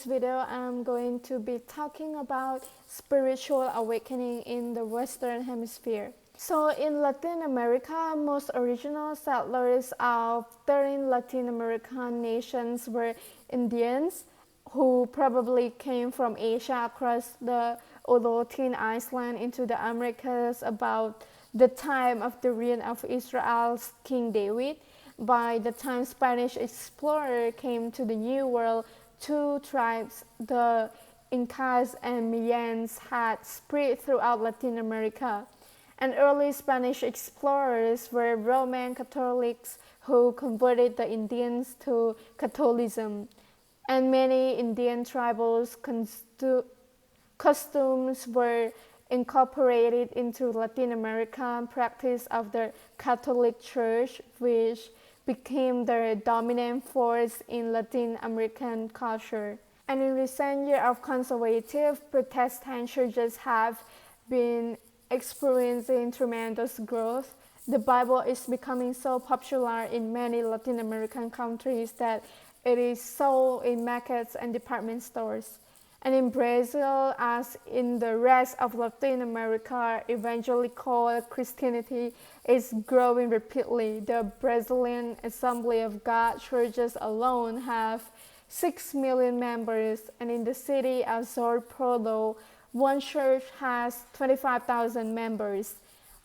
video, I'm going to be talking about spiritual awakening in the Western Hemisphere. So in Latin America, most original settlers of 13 Latin American nations were Indians who probably came from Asia across the Aleutian Island into the Americas about the time of the reign of Israel's King David. By the time Spanish explorer came to the New World, two tribes, the Incas and Mayans, had spread throughout Latin America. And early Spanish explorers were Roman Catholics who converted the Indians to Catholicism. And many Indian tribal customs were incorporated into Latin American practice of the Catholic Church, which became the dominant force in Latin American culture. And in recent years of conservative Protestant churches have been experiencing tremendous growth. The Bible is becoming so popular in many Latin American countries that it is sold in markets and department stores. And in Brazil, as in the rest of Latin America, evangelical Christianity is growing rapidly. The Brazilian Assembly of God churches alone have 6 million members, and in the city of Sao Paulo, one church has 25,000 members.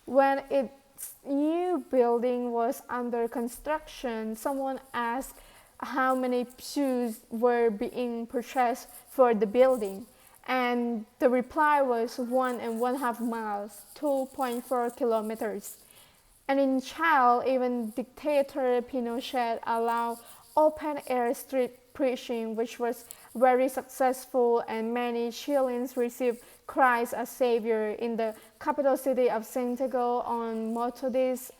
When its new building was under construction, someone asked how many pews were being purchased for the building, and the reply was 1.5 miles, 2.4 kilometers. And in Chile, even dictator Pinochet allowed open-air street preaching, which was very successful, and many Chileans received Christ as Savior. In the capital city of Santiago, on Methodist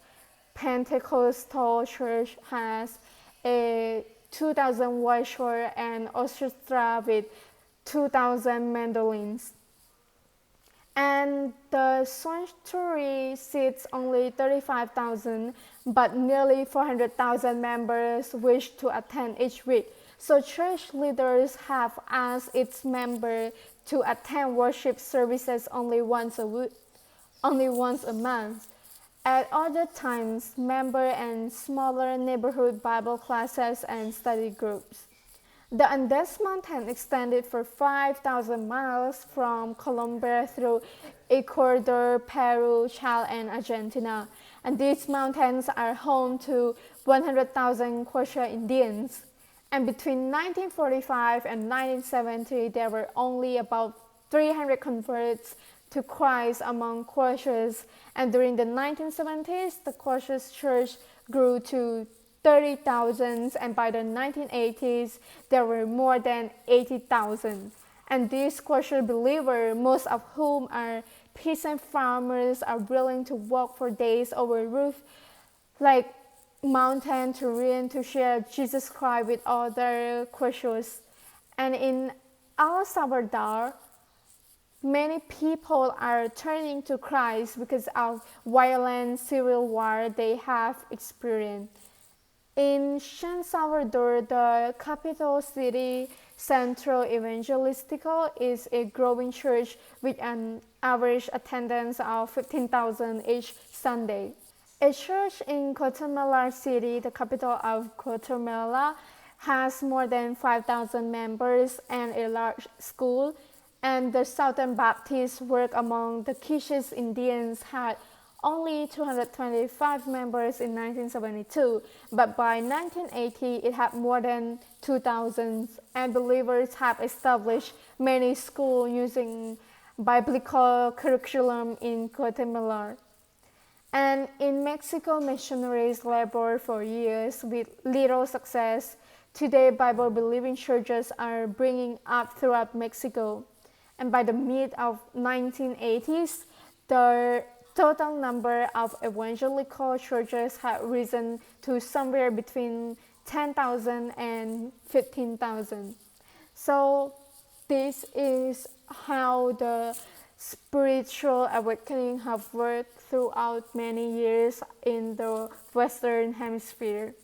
Pentecostal Church has a 2,000 voice and orchestra with 2,000 mandolins. And the sanctuary seats only 35,000, but nearly 400,000 members wish to attend each week. So church leaders have asked its members to attend worship services only once a month. At other times, member and smaller neighborhood Bible classes and study groups. The Andes Mountain extended for 5,000 miles from Colombia through Ecuador, Peru, Chile, and Argentina. And these mountains are home to 100,000 Quechua Indians. And between 1945 and 1970, there were only about 300 converts to Christ among Quechuas, and during the 1970s, the Quechua church grew to 30,000, and by the 1980s, there were more than 80,000. And these Quechua believers, most of whom are peasant farmers, are willing to walk for days over roofs like mountain terrain to share Jesus Christ with other Quechuas. And in El Salvador, many people are turning to Christ because of violent civil war they have experienced. In San Salvador, the capital city, Centro Evangelistico is a growing church with an average attendance of 15,000 each Sunday. A church in Guatemala City, the capital of Guatemala, has more than 5,000 members and a large school. And the Southern Baptist work among the Quichua Indians had only 225 members in 1972, but by 1980 it had more than 2,000, and believers have established many schools using biblical curriculum in Guatemala. And in Mexico, missionaries labored for years with little success. Today, Bible-believing churches are bringing up throughout Mexico. And by the mid of 1980s, the total number of evangelical churches had risen to somewhere between 10,000 and 15,000. So this is how the spiritual awakening have worked throughout many years in the Western Hemisphere.